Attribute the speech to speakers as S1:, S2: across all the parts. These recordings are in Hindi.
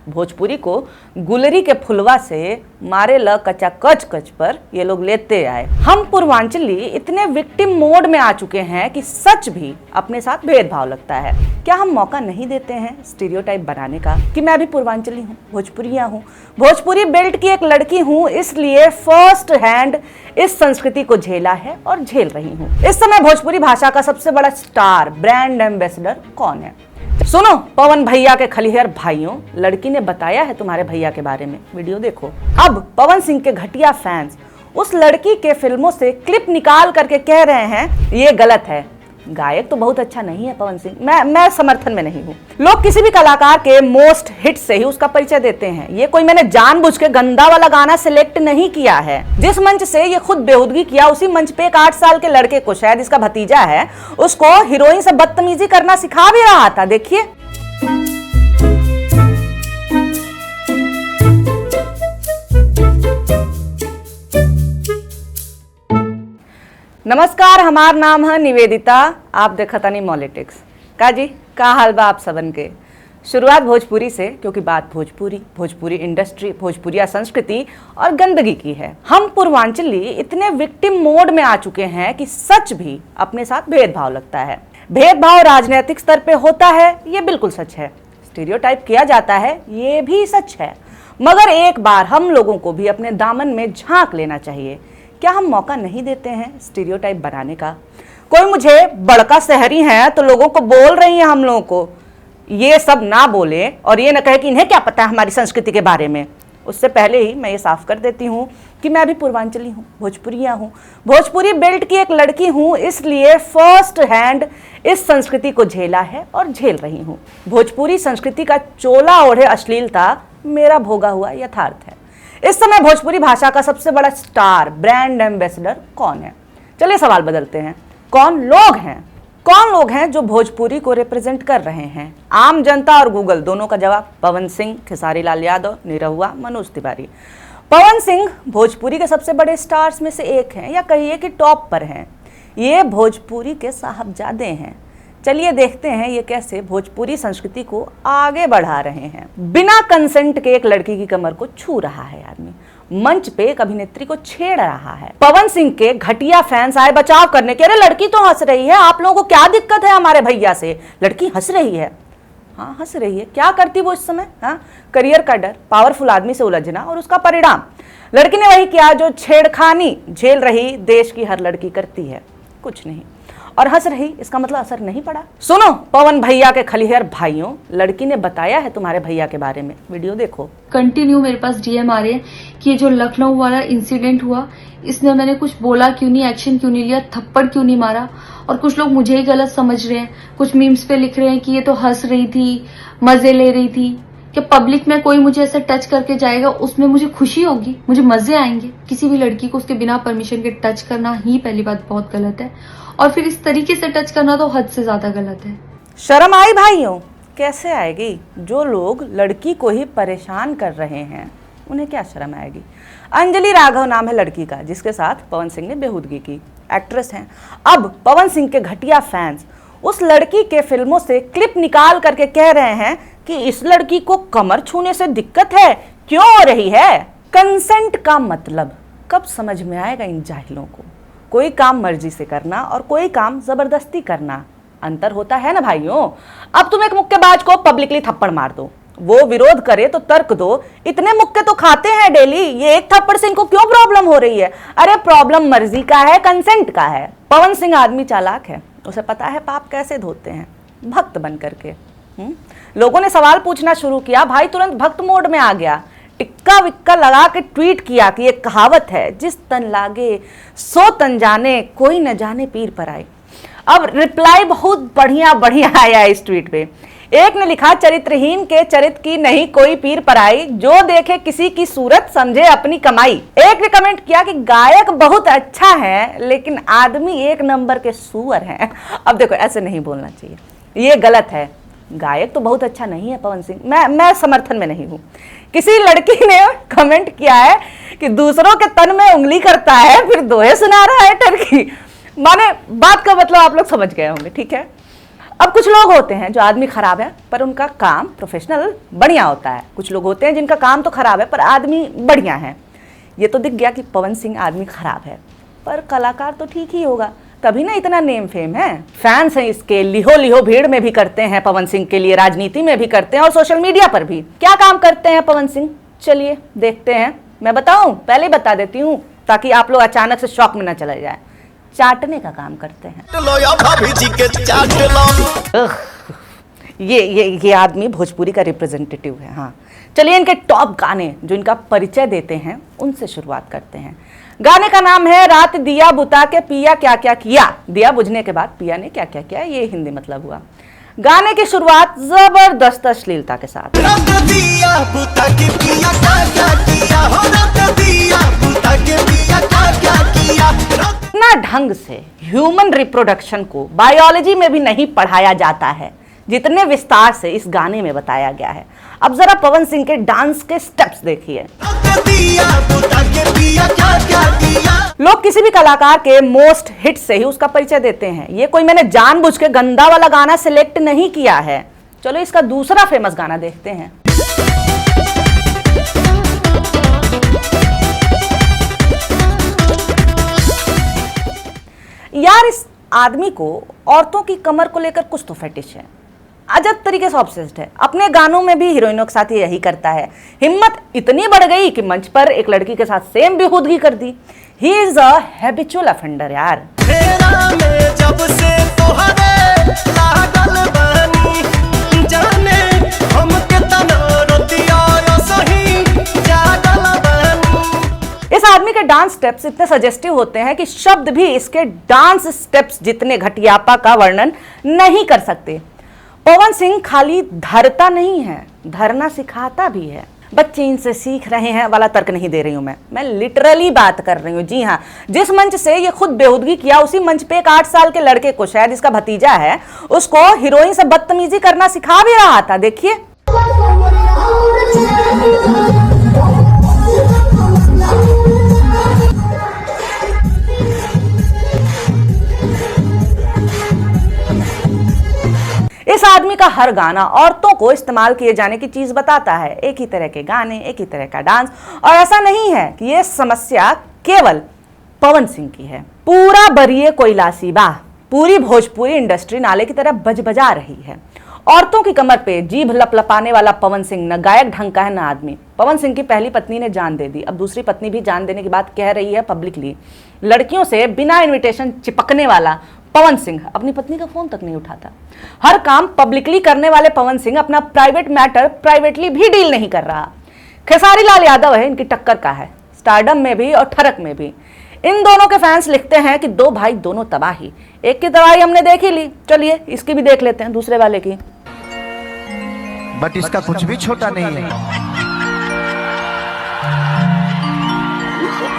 S1: भोजपुरी को गुलरी के फुलवा से मारे ल कचा कच कच पर ये लोग लेते आए। हम पूर्वांचली इतने विक्टिम मोड में आ चुके हैं कि सच भी अपने साथ भेदभाव लगता है। क्या हम मौका नहीं देते हैं स्टीरियोटाइप बनाने का कि मैं भी पूर्वांचली हूँ, भोजपुरिया हूँ, भोजपुरी बेल्ट की एक लड़की हूँ, इसलिए फर्स्ट हैंड इस संस्कृति को झेला है और झेल रही हूँ। इस समय भोजपुरी भाषा का सबसे बड़ा स्टार, ब्रांड एम्बेसडर कौन है? सुनो पवन भैया के खलिहर भाइयों, लड़की ने बताया है तुम्हारे भैया के बारे में, वीडियो देखो। अब पवन सिंह के घटिया फैंस उस लड़की के फिल्मों से क्लिप निकाल करके कह रहे हैं ये गलत है। गायक तो बहुत अच्छा नहीं है पवन सिंह, मैं समर्थन में नहीं हूँ। लोग किसी भी कलाकार के मोस्ट हिट से ही उसका परिचय देते हैं। ये कोई मैंने जानबूझ के गंदा वाला गाना सिलेक्ट नहीं किया है। जिस मंच से ये खुद बेहूदगी किया, उसी मंच पे एक 8 साल के लड़के को, शायद इसका भतीजा है, उसको हीरोइन से बदतमीजी करना सिखा भी रहा था। देखिए नमस्कार, हमार नाम है निवेदिता, आप देखता नहीं मॉलिटिक्स का जी। का हाल बा आप सबन के? शुरुआत भोजपुरी से, क्योंकि बात भोजपुरी इंडस्ट्री, भोजपुरिया संस्कृति और गंदगी की है। हम पूर्वांचली इतने विक्टिम मोड में आ चुके हैं कि सच भी अपने साथ भेदभाव लगता है। भेदभाव राजनीतिक स्तर पे होता है, ये बिल्कुल सच है। स्टीरियोटाइप किया जाता है, ये भी सच है। मगर एक बार हम लोगों को भी अपने दामन में झांक लेना चाहिए। क्या हम मौका नहीं देते हैं स्टीरियोटाइप बनाने का? कोई मुझे बड़का शहरी है तो लोगों को बोल रही है हम लोगों को ये सब ना बोले और ये ना कहे कि इन्हें क्या पता है हमारी संस्कृति के बारे में। उससे पहले ही मैं ये साफ कर देती हूँ कि मैं भी पूर्वांचली हूँ, भोजपुरिया हूँ, भोजपुरी बेल्ट की एक लड़की हूँ, इसलिए फर्स्ट हैंड इस संस्कृति को झेला है और झेल रही हूँ। भोजपुरी संस्कृति का चोला ओढ़े अश्लीलता मेरा भोगा हुआ यथार्थ है। इस समय भोजपुरी भाषा का सबसे बड़ा स्टार, ब्रांड एम्बेसडर कौन है? चलिए सवाल बदलते हैं। कौन लोग हैं जो भोजपुरी को रिप्रेजेंट कर रहे हैं? आम जनता और गूगल दोनों का जवाब पवन सिंह, खेसारी लाल यादव, निरहुआ, मनोज तिवारी। पवन सिंह भोजपुरी के सबसे बड़े स्टार्स में से एक हैं, या कहिए कि टॉप पर हैं। ये भोजपुरी के साहबजादे हैं। चलिए देखते हैं ये कैसे भोजपुरी संस्कृति को आगे बढ़ा रहे हैं। बिना कंसेंट के एक लड़की की कमर को छू रहा है आदमी, मंच पे एक अभिनेत्री को छेड़ रहा है। पवन सिंह के घटिया फैंस आए बचाव करने के। अरे लड़की तो हंस रही है, आप लोगों को क्या दिक्कत है हमारे भैया से? लड़की हंस रही है, हाँ हंस रही है। क्या करती वो इस समय? हाँ, करियर का डर, पावरफुल आदमी से उलझना और उसका परिणाम। लड़की ने वही किया जो छेड़खानी झेल रही देश की हर लड़की करती है, कुछ नहीं। और हंस रही, इसका मतलब असर नहीं पड़ा। सुनो पवन भैया के खलिहर भाइयों, लड़की ने बताया है तुम्हारे भैया के बारे में, वीडियो देखो।
S2: कंटिन्यू मेरे पास डीएम आ रहे हैं कि ये जो लखनऊ वाला इंसिडेंट हुआ, इसने मैंने कुछ बोला क्यों नहीं, एक्शन क्यों नहीं लिया, थप्पड़ क्यों नहीं मारा। और कुछ लोग मुझे ही गलत समझ रहे हैं, कुछ मीम्स पे लिख रहे हैं कि ये तो हंस रही थी, मजे ले रही थी। कि पब्लिक में कोई मुझे ऐसे टच करके जाएगा, उसमें मुझे खुशी होगी, मुझे मजे आएंगे। किसी भी लड़की को उसके बिना परमिशन के टच करना ही पहली बात बहुत गलत है, और फिर इस तरीके से टच करना तो हद से ज्यादा गलत है।
S1: शर्म आई भाइयों? कैसे आएगी? जो लोग लड़की को ही परेशान कर रहे हैं उन्हें क्या शर्म आएगी? अंजलि राघव नाम है लड़की का, जिसके साथ पवन सिंह ने बेहूदगी की, एक्ट्रेस हैं। अब पवन सिंह के घटिया फैंस उस लड़की के फिल्मों से क्लिप निकाल करके कह रहे हैं कि इस लड़की को कमर छूने से दिक्कत है, क्यों हो रही है? कंसेंट का मतलब कब समझ में आएगा इन जाहिलों को? कोई काम मर्जी से करना और कोई काम जबरदस्ती करना, अंतर होता है ना भाइयों। अब तुम एक मुक्केबाज को पब्लिकली थप्पड़ मार दो, वो विरोध करे तो तर्क दो, इतने मुक्के तो खाते हैं डेली, ये एक थप्पड़ से इनको क्यों प्रॉब्लम हो रही है? अरे प्रॉब्लम मर्जी का है, कंसेंट का है। पवन सिंह आदमी चालाक है, उसे पता है पाप कैसे धोते हैं, भक्त बन करके। लोगों ने सवाल पूछना शुरू किया, भाई तुरंत भक्त मोड में आ गया, टिक्का विक्का लगा के ट्वीट किया कि एक कहावत है, जिस तन लागे सो तन जाने, कोई न जाने पीर पर आए। अब रिप्लाई बहुत बढ़िया आया इस ट्वीट पे। एक ने लिखा, चरित्रहीन के चरित्र की नहीं कोई पीर पर आई, जो देखे किसी की सूरत समझे अपनी कमाई। एक ने कमेंट किया कि गायक बहुत अच्छा है लेकिन आदमी एक नंबर के सुअर हैं। अब देखो ऐसे नहीं बोलना चाहिए, ये गलत है। गायक तो बहुत अच्छा नहीं है पवन सिंह, मैं समर्थन में नहीं हूँ। किसी लड़की ने कमेंट किया है कि दूसरों के तन में उंगली करता है फिर दोहे सुना रहा है टर्की। माने बात का मतलब आप लोग समझ गए होंगे, ठीक है। अब कुछ लोग होते हैं जो आदमी खराब है पर उनका काम प्रोफेशनल बढ़िया होता है, कुछ लोग होते हैं जिनका काम तो खराब है पर आदमी बढ़िया है। ये तो दिख गया कि पवन सिंह आदमी खराब है पर कलाकार तो ठीक ही होगा, तभी ना इतना नेम फेम है। फैंस हैं इसके लिहो लिहो, भीड़ में भी करते हैं पवन सिंह के लिए, राजनीति में भी करते हैं और सोशल मीडिया पर भी। क्या काम करते हैं पवन सिंह, चलिए देखते हैं। मैं बताऊं, पहले बता देती हूँ ताकि आप लोग अचानक से शॉक में न चले जाए। चाटने का काम करते हैं। ये आदमी भोजपुरी का रिप्रेजेंटेटिव है। हाँ चलिए इनके टॉप गाने जो इनका परिचय देते हैं उनसे शुरुआत करते हैं। गाने का नाम है रात दिया बुता के पिया क्या क्या किया। दिया बुझने के बाद पिया ने क्या क्या किया, ये हिंदी मतलब हुआ। गाने की शुरुआत जबरदस्त अश्लीलता के साथ।
S3: रात दिया बुता के पिया क्या क्या किया, हो रात दिया बुता के पिया क्या क्या किया।
S1: इतना ढंग से ह्यूमन रिप्रोडक्शन को बायोलॉजी में भी नहीं पढ़ाया जाता है जितने विस्तार से इस गाने में बताया गया है। अब जरा पवन सिंह के डांस के स्टेप्स देखिए। लोग किसी भी कलाकार के मोस्ट हिट से ही उसका परिचय देते हैं, ये कोई मैंने जानबूझ के गंदा वाला गाना सिलेक्ट नहीं किया है। चलो इसका दूसरा फेमस गाना देखते हैं। यार इस आदमी को औरतों की कमर को लेकर कुछ तो फेटिश है, अजब तरीके से ऑब्सेस्ड है। अपने गानों में भी हीरोइनों के साथ यही करता है। हिम्मत इतनी बढ़ गई कि मंच पर एक लड़की के साथ सेम बेहूदगी कर दी। He is a habitual offender यार। इस आदमी के डांस स्टेप्स इतने सजेस्टिव होते हैं कि शब्द भी इसके डांस स्टेप्स जितने घटियापा का वर्णन नहीं कर सकते। पवन सिंह खाली धरता नहीं है, धरना सिखाता भी है। बच्चे इनसे सीख रहे हैं वाला तर्क नहीं दे रही हूं मैं लिटरली बात कर रही हूँ। जी हाँ, जिस मंच से ये खुद बेहूदगी किया उसी मंच पे एक 8 साल के लड़के को, शायद इसका भतीजा है, उसको हीरोइन से बदतमीजी करना सिखा भी रहा था। देखिए इस आदमी का हर गाना औरतों को इस्तेमाल किए जाने की चीज बताता है। एक ही तरह के गाने, एक ही तरह का डांस, और ऐसा नहीं है कि ये समस्या केवल पवन सिंह की है। पूरा बरिए कोयलासी बा, पूरी भोजपुरी इंडस्ट्री नाले की तरह बजबजा रही है। औरतों की कमर पे जीभ लपलपाने वाला पवन सिंह न गायक ढंग का है न आदमी। पवन सिंह की पहली पत्नी ने जान दे दी, अब दूसरी पत्नी भी जान देने की बात कह रही है पब्लिकली। लड़कियों से बिना इन्विटेशन चिपकने वाला पवन सिंह अपनी पत्नी का फोन तक नहीं उठाता। हर काम पब्लिकली करने वाले पवन सिंह अपना प्राइवेट मैटर प्राइवेटली भी डील नहीं कर रहा। खेसारी लाल यादव है इनकी टक्कर का है, स्टारडम में भी और ठरक में भी। इन दोनों के फैंस लिखते हैं कि दो भाई दोनों तबाही। एक की तबाही हमने देख ही ली, चलिए इसकी भी देख लेते हैं, दूसरे वाले की।
S3: बट इसका कुछ भी छोटा नहीं है।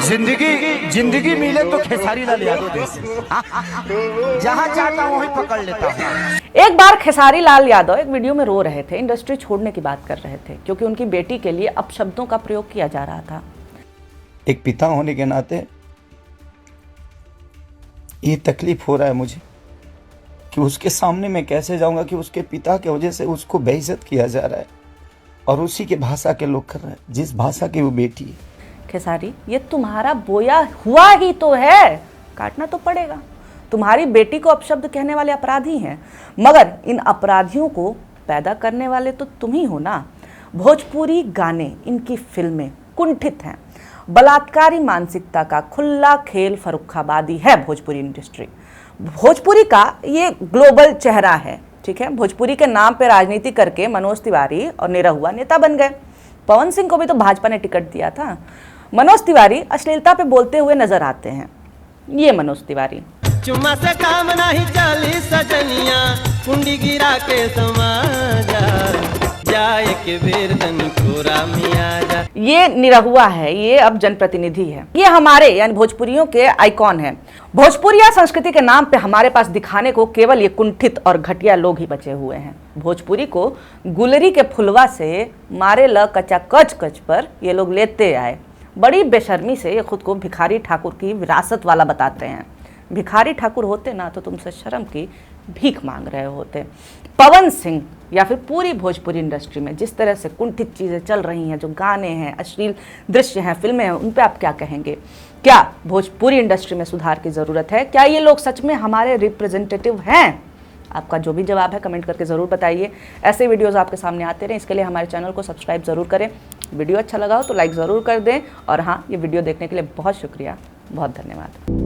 S3: जिंदगी मिले तो खेसारी लाल यादव जैसे जहां चाहता हूं वहीं पकड़ लेता हूं।
S1: एक बार खेसारी लाल यादव एक वीडियो में रो रहे थे, इंडस्ट्री छोड़ने की बात कर रहे थे क्योंकि उनकी बेटी के लिए अपशब्दों का प्रयोग किया जा रहा था।
S4: एक पिता होने के नाते ये तकलीफ हो रहा है मुझे कि उसके सामने मैं कैसे जाऊंगा कि उसके पिता की वजह से उसको बेइज्जत किया जा रहा है और उसी के भाषा के लोग कर रहे हैं, जिस भाषा की वो बेटी है।
S1: खेसारी, ये तुम्हारा बोया हुआ ही तो है, काटना तो पड़ेगा। तुम्हारी बेटी को अपशब्द कहने वाले अपराधी हैं, मगर इन अपराधियों को पैदा करने वाले तो तुम ही हो ना। भोजपुरी गाने, इनकी फिल्में कुंठित हैं। बलात्कारी मानसिकता का खुला खेल फर्रुखाबादी है भोजपुरी इंडस्ट्री। भोजपुरी का ये ग्लोबल चेहरा है, ठीक है। भोजपुरी के नाम पे राजनीति करके मनोज तिवारी और निरहुआ नेता बन गए। पवन सिंह को भी तो भाजपा ने टिकट दिया था। मनोज तिवारी अश्लीलता पे बोलते हुए नजर आते हैं। ये मनोज तिवारी।
S3: चुम्मा से काम नहीं चली सजनिया, कुंडी गिरा के समाजा जाए के बेर तनी कोरा मिया जा।
S1: ये निरहुआ है, ये अब जनप्रतिनिधि है। ये हमारे यानी भोजपुरियों के आइकॉन है। भोजपुरिया संस्कृति के नाम पे हमारे पास दिखाने को केवल ये कुंठित और घटिया लोग ही बचे हुए हैं। भोजपुरी को गुलरी के फुलवा से मारे ल कचा कच कच पर ये लोग लेते आए। बड़ी बेशर्मी से ये खुद को भिखारी ठाकुर की विरासत वाला बताते हैं। भिखारी ठाकुर होते ना तो तुमसे शर्म की भीख मांग रहे होते। पवन सिंह या फिर पूरी भोजपुरी इंडस्ट्री में जिस तरह से कुंठित चीज़ें चल रही हैं, जो गाने हैं, अश्लील दृश्य हैं, फिल्में हैं, उन पे आप क्या कहेंगे? क्या भोजपुरी इंडस्ट्री में सुधार की ज़रूरत है? क्या ये लोग सच में हमारे रिप्रेजेंटेटिव हैं? आपका जो भी जवाब है कमेंट करके ज़रूर बताइए। ऐसे वीडियोस आपके सामने आते रहें, इसके लिए हमारे चैनल को सब्सक्राइब ज़रूर करें। वीडियो अच्छा लगा हो तो लाइक ज़रूर कर दें। और हाँ, ये वीडियो देखने के लिए बहुत शुक्रिया, बहुत धन्यवाद।